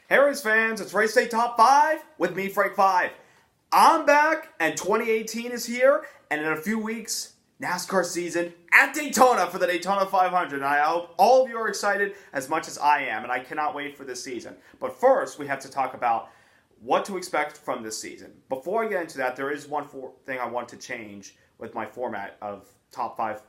Hey race fans, it's Race Day Top 5 with me, Frank 5. I'm back, and 2018 is here, and in a few weeks, NASCAR season at Daytona for the Daytona 500. And I hope all of you are excited as much as I am, and I cannot wait for this season. But first, we have to talk about what to expect from this season. Before I get into that, there is one thing I want to change with my format of top 5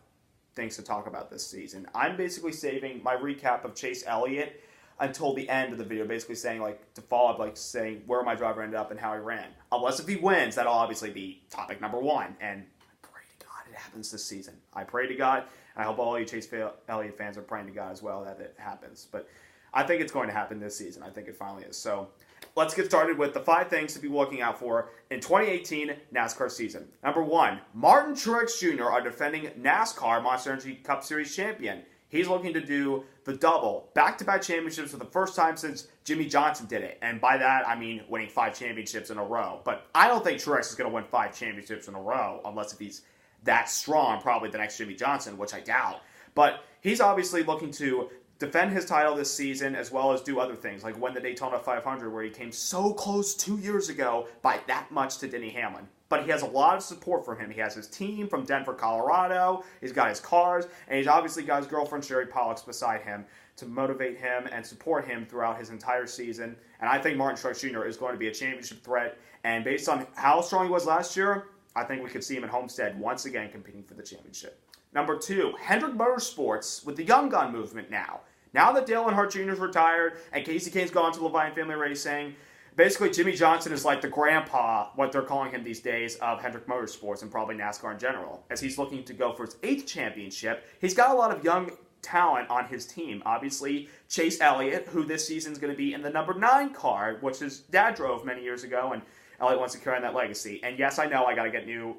things to talk about this season. I'm basically saving my recap of Chase Elliott until the end of the video, basically saying, to follow up, saying where my driver ended up and how he ran. Unless if he wins, that'll obviously be topic number 1. And I pray to God it happens this season. I pray to God, and I hope all you Chase Elliott fans are praying to God as well that it happens. But I think it's going to happen this season. I think it finally is. So let's get started with the 5 things to be looking out for in 2018 NASCAR season. Number 1, Martin Truex Jr., our defending NASCAR Monster Energy Cup Series champion. He's looking to do the double, back-to-back championships for the first time since Jimmy Johnson did it. And by that, I mean winning 5 championships in a row. But I don't think Truex is going to win 5 championships in a row, unless if he's that strong, probably the next Jimmy Johnson, which I doubt. But he's obviously looking to defend his title this season, as well as do other things, like win the Daytona 500, where he came so close 2 years ago by that much to Denny Hamlin. But he has a lot of support from him. He has his team from Denver, Colorado. He's got his cars, and he's obviously got his girlfriend, Sherry Pollux, beside him to motivate him and support him throughout his entire season. And I think Martin Truex Jr. is going to be a championship threat. And based on how strong he was last year, I think we could see him at Homestead once again competing for the championship. Number 2, Hendrick Motorsports with the Young Gun movement now. Now that Dale Earnhardt Jr. is retired and Casey Kane's gone to Leavine Family Racing, basically Jimmy Johnson is like the grandpa, what they're calling him these days, of Hendrick Motorsports and probably NASCAR in general, as he's looking to go for his 8th championship. He's got a lot of young talent on his team. Obviously, Chase Elliott, who this season is going to be in the number 9 car, which his dad drove many years ago, and Elliott wants to carry on that legacy. And yes, I know I got to get new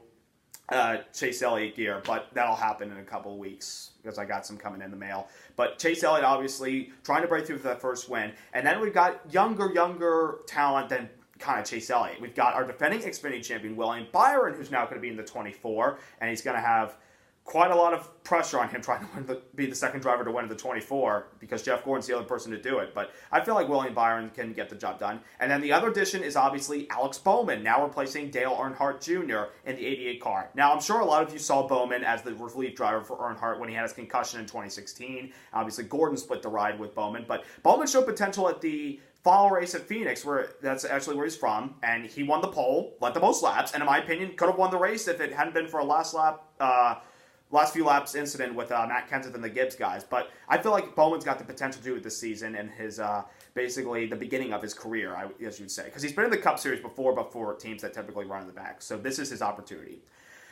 Chase Elliott gear, but that'll happen in a couple of weeks because I got some coming in the mail. But Chase Elliott obviously trying to break through for that first win. And then we've got younger talent than kind of Chase Elliott. We've got our defending Xfinity champion, William Byron, who's now going to be in the 24, and he's going to have quite a lot of pressure on him trying to be the second driver to win the 24 because Jeff Gordon's the other person to do it. But I feel like William Byron can get the job done. And then the other addition is obviously Alex Bowman, now replacing Dale Earnhardt Jr. in the 88 car. Now, I'm sure a lot of you saw Bowman as the relief driver for Earnhardt when he had his concussion in 2016. Obviously, Gordon split the ride with Bowman. But Bowman showed potential at the fall race at Phoenix, where that's actually where he's from, and he won the pole, led the most laps, and in my opinion, could have won the race if it hadn't been for a last few laps incident with Matt Kenseth and the Gibbs guys. But I feel like Bowman's got the potential to do it this season and his basically the beginning of his career, I guess you'd say. Because he's been in the Cup Series before, but for teams that typically run in the back. So this is his opportunity.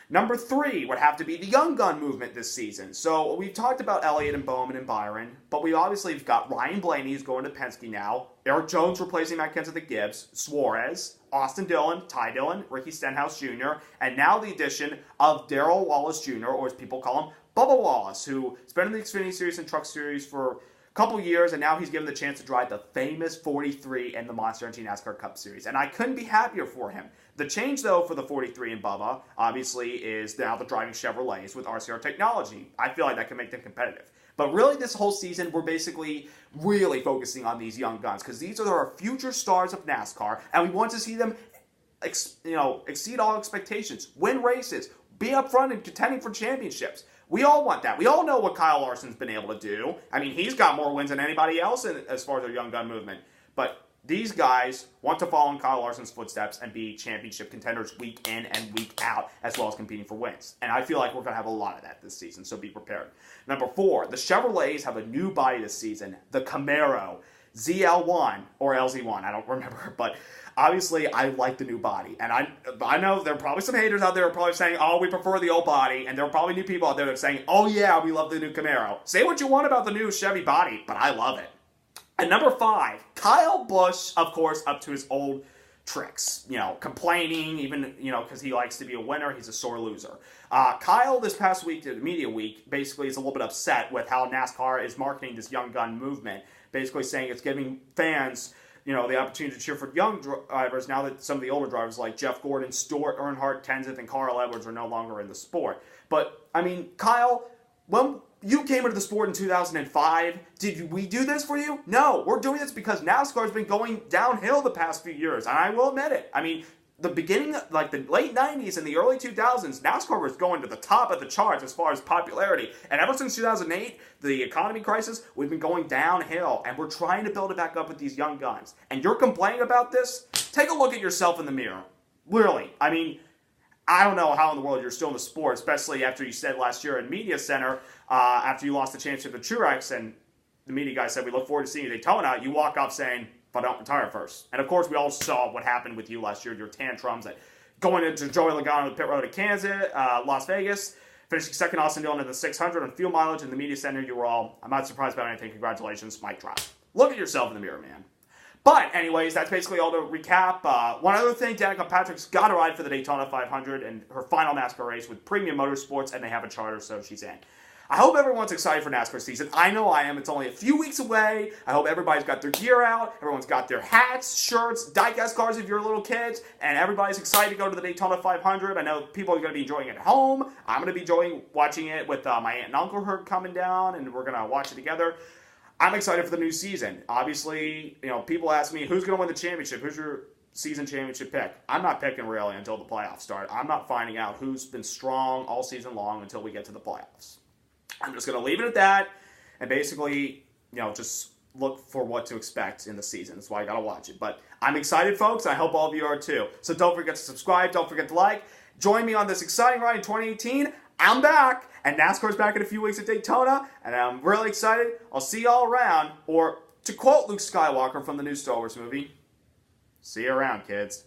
Number 3 would have to be the Young Gun movement this season. So we've talked about Elliott and Bowman and Byron, but we obviously have got Ryan Blaney, who's going to Penske now, Eric Jones replacing Matt Kenseth at Gibbs, Suarez, Austin Dillon, Ty Dillon, Ricky Stenhouse Jr., and now the addition of Darrell Wallace Jr., or as people call him, Bubba Wallace, who's been in the Xfinity Series and Truck Series for couple years, and now he's given the chance to drive the famous 43 in the Monster Energy NASCAR Cup Series. And I couldn't be happier for him. The change, though, for the 43 in Bubba, obviously, is now the driving Chevrolets with RCR technology. I feel like that can make them competitive. But really, this whole season, we're basically really focusing on these young guns, because these are our future stars of NASCAR, and we want to see them exceed all expectations, win races, be up front and contending for championships. We all want that. We all know what Kyle Larson's been able to do. I mean, he's got more wins than anybody else as far as their young gun movement. But these guys want to follow in Kyle Larson's footsteps and be championship contenders week in and week out, as well as competing for wins. And I feel like we're going to have a lot of that this season, so be prepared. Number 4, the Chevrolets have a new body this season, the Camaro ZL1 or LZ1. I don't remember, but obviously I like the new body. And I know there are probably some haters out there who are probably saying, oh, we prefer the old body. And there are probably new people out there that are saying, oh yeah, we love the new Camaro. Say what you want about the new Chevy body, but I love it. And number 5, Kyle Busch, of course, up to his old tricks, complaining, even, because he likes to be a winner. He's a sore loser. Kyle, this past week, the media week, basically is a little bit upset with how NASCAR is marketing this young gun movement, basically saying it's giving fans, the opportunity to cheer for young drivers now that some of the older drivers like Jeff Gordon, Stewart, Earnhardt, Kenseth, and Carl Edwards are no longer in the sport. But, I mean, Kyle, when You came into the sport in 2005. Did we do this for you? No, we're doing this because NASCAR has been going downhill the past few years, and I will admit it. I mean, the beginning, like the late 90s and the early 2000s, NASCAR was going to the top of the charts as far as popularity. And ever since 2008, the economy crisis, we've been going downhill. And we're trying to build it back up with these young guns. And you're complaining about this? Take a look at yourself in the mirror. Really. I mean, I don't know how in the world you're still in the sport, especially after you said last year in Media Center, after you lost the championship to Truex, and the media guy said, we look forward to seeing you at Daytona, you walk off saying, if I don't retire first. And of course, we all saw what happened with you last year, your tantrums, at going into Joey Logano the pit road at Kansas, Las Vegas, finishing second Austin Dillon in the 600 on fuel mileage in the Media Center. You were all, I'm not surprised about anything, congratulations, mic drop. Look at yourself in the mirror, man. But anyways, that's basically all to recap. One other thing, Danica Patrick's got to ride for the Daytona 500 and her final NASCAR race with Premium Motorsports, and they have a charter, so she's in. I hope everyone's excited for NASCAR season. I know I am. It's only a few weeks away. I hope everybody's got their gear out. Everyone's got their hats, shirts, diecast cars if you're little kids, and everybody's excited to go to the Daytona 500. I know people are going to be enjoying it at home. I'm going to be enjoying watching it with my aunt and uncle coming down, and we're going to watch it together. I'm excited for the new season. Obviously, you know, people ask me, who's going to win the championship? Who's your season championship pick? I'm not picking really until the playoffs start. I'm not finding out who's been strong all season long until we get to the playoffs. I'm just going to leave it at that and basically, you know, just look for what to expect in the season. That's why I got to watch it. But I'm excited, folks, and I hope all of you are too. So don't forget to subscribe. Don't forget to like. Join me on this exciting ride in 2018. I'm back, and NASCAR's back in a few weeks at Daytona, and I'm really excited. I'll see you all around. Or to quote Luke Skywalker from the new Star Wars movie, see you around, kids.